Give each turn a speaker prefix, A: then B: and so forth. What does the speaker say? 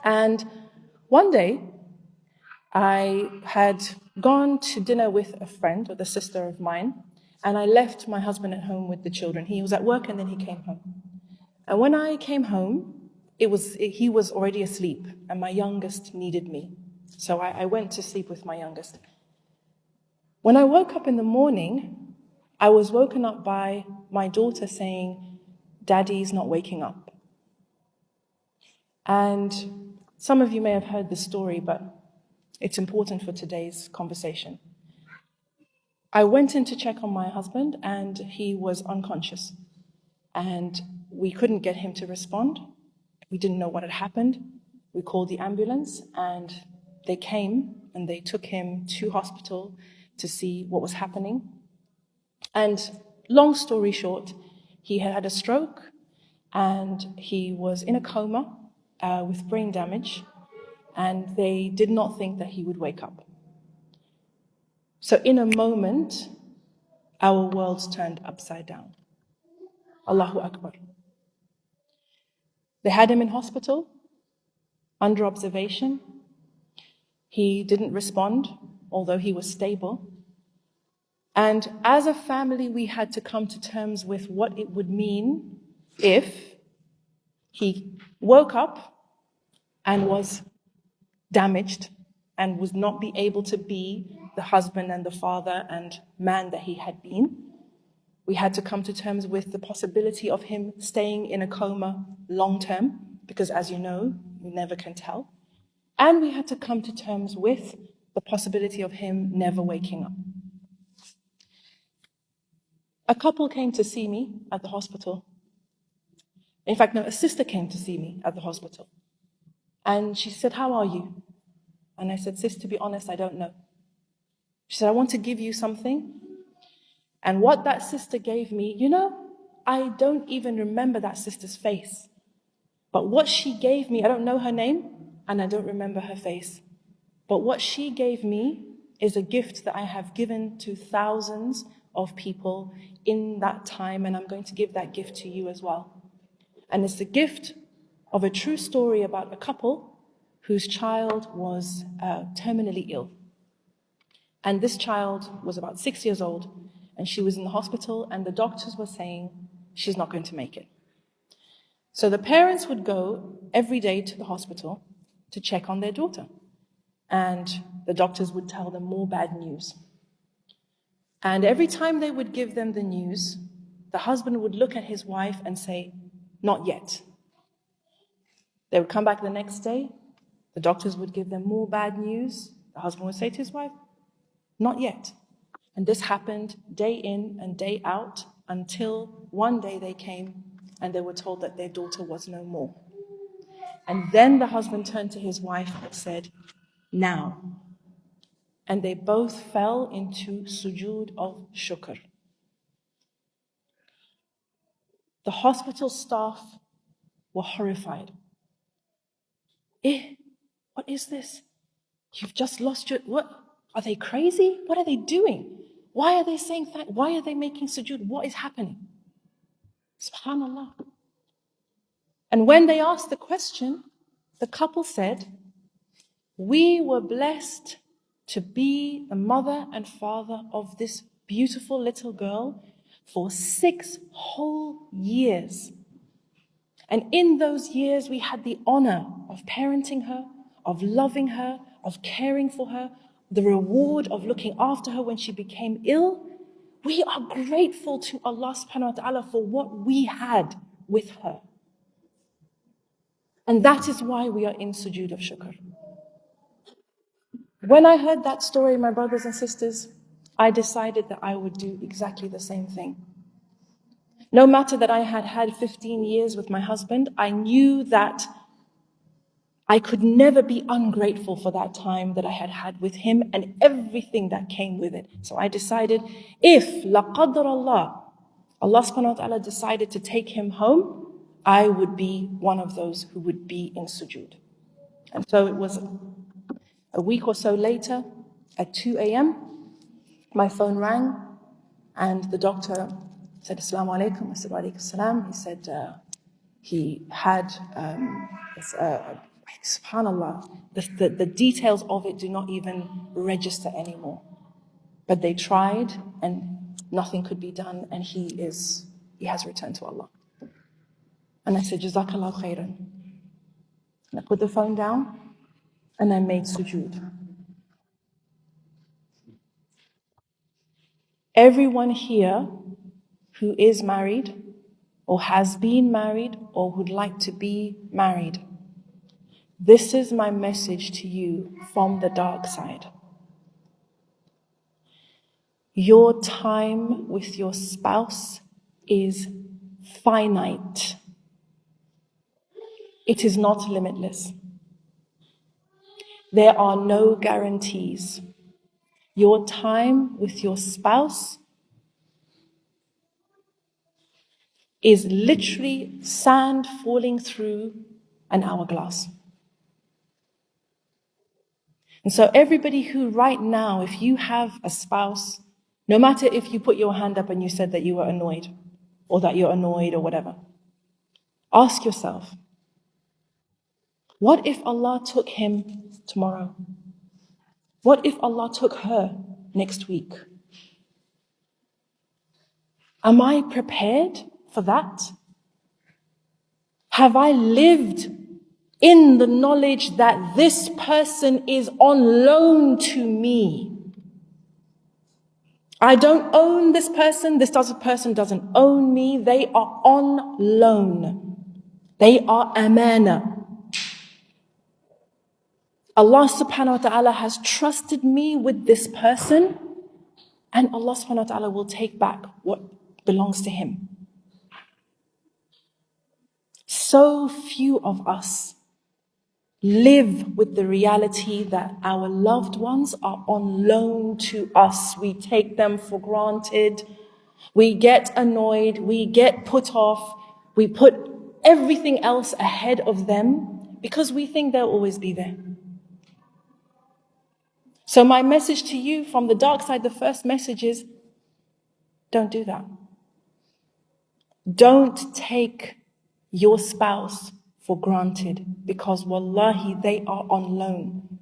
A: And one day, I had gone to dinner with a friend, with a sister of mine, and I left my husband at home with the children. He was at work and then he came home. And when I came home, he was already asleep, and my youngest needed me. So I went to sleep with my youngest. When I woke up in the morning, I was woken up by my daughter saying, "Daddy's not waking up." And some of you may have heard this story, but it's important for today's conversation. I went in to check on my husband, and he was unconscious. And we couldn't get him to respond. We didn't know what had happened. We called the ambulance, and they came, and they took him to hospital to see what was happening. And long story short, he had had a stroke, and he was in a coma with brain damage, and they did not think that he would wake up. So in a moment, our worlds turned upside down. Allahu Akbar. They had him in hospital, under observation. He didn't respond, although he was stable. And as a family, we had to come to terms with what it would mean if he woke up and was damaged and would not be able to be the husband and the father and man that he had been. We had to come to terms with the possibility of him staying in a coma long term, because as you know, you never can tell. And we had to come to terms with the possibility of him never waking up. A couple came to see me at the hospital. In fact, no, a sister came to see me at the hospital. And she said, "How are you?" And I said, "Sis, to be honest, I don't know." She said, "I want to give you something." And what that sister gave me, I don't even remember that sister's face. But what she gave me, I don't know her name, and I don't remember her face. But what she gave me is a gift that I have given to thousands of people in that time, and I'm going to give that gift to you as well. And it's the gift of a true story about a couple whose child was terminally ill. And this child was about 6 years old, and she was in the hospital, and the doctors were saying she's not going to make it. So the parents would go every day to the hospital to check on their daughter. And the doctors would tell them more bad news. And every time they would give them the news, the husband would look at his wife and say, "Not yet." They would come back the next day, the doctors would give them more bad news. The husband would say to his wife, "Not yet." And this happened day in and day out until one day they came and they were told that their daughter was no more. And then the husband turned to his wife and said, "Now." And they both fell into sujood of shukr. The hospital staff were horrified. What is this? You've just lost your... What? Are they crazy? What are they doing? Why are they saying that? Why are they making sujood? What is happening? Subhanallah. And when they asked the question, the couple said, "We were blessed to be the mother and father of this beautiful little girl for 6 whole years. And in those years, we had the honor of parenting her, of loving her, of caring for her, the reward of looking after her when she became ill. We are grateful to Allah subhanahu wa ta'ala for what we had with her. And that is why we are in sujood of shukr." When I heard that story, my brothers and sisters, I decided that I would do exactly the same thing. No matter that I had had 15 years with my husband, I knew that I could never be ungrateful for that time that I had had with him and everything that came with it. So I decided, if laqadar Allah subhanahu wa ta'ala decided to take him home, I would be one of those who would be in sujood. And so it was a week or so later, at 2 a.m., my phone rang, and the doctor said, "Assalamu alaikum." I said, "Wa alaikum salam." He said he had SubhanAllah, the details of it do not even register anymore. But they tried and nothing could be done, and he has returned to Allah. And I said, Jazakallah khairan. And I put the phone down and I made sujood. Everyone here who is married or has been married or would like to be married, this is my message to you from the dark side. Your time with your spouse is finite. It is not limitless. There are no guarantees. Your time with your spouse is literally sand falling through an hourglass. And so everybody who right now, if you have a spouse, no matter if you put your hand up and you said that you were annoyed or that you're annoyed or whatever, ask yourself, what if Allah took him tomorrow? What if Allah took her next week? Am I prepared for that? Have I lived in the knowledge that this person is on loan to me? I don't own this person. This person doesn't own me. They are on loan. They are amana. Allah subhanahu wa ta'ala has trusted me with this person, and Allah subhanahu wa ta'ala will take back what belongs to him. So few of us live with the reality that our loved ones are on loan to us. We take them for granted. We get annoyed. We get put off. We put everything else ahead of them because we think they'll always be there. So my message to you from the dark side, the first message is, don't do that. Don't take your spouse for granted, because wallahi, they are on loan.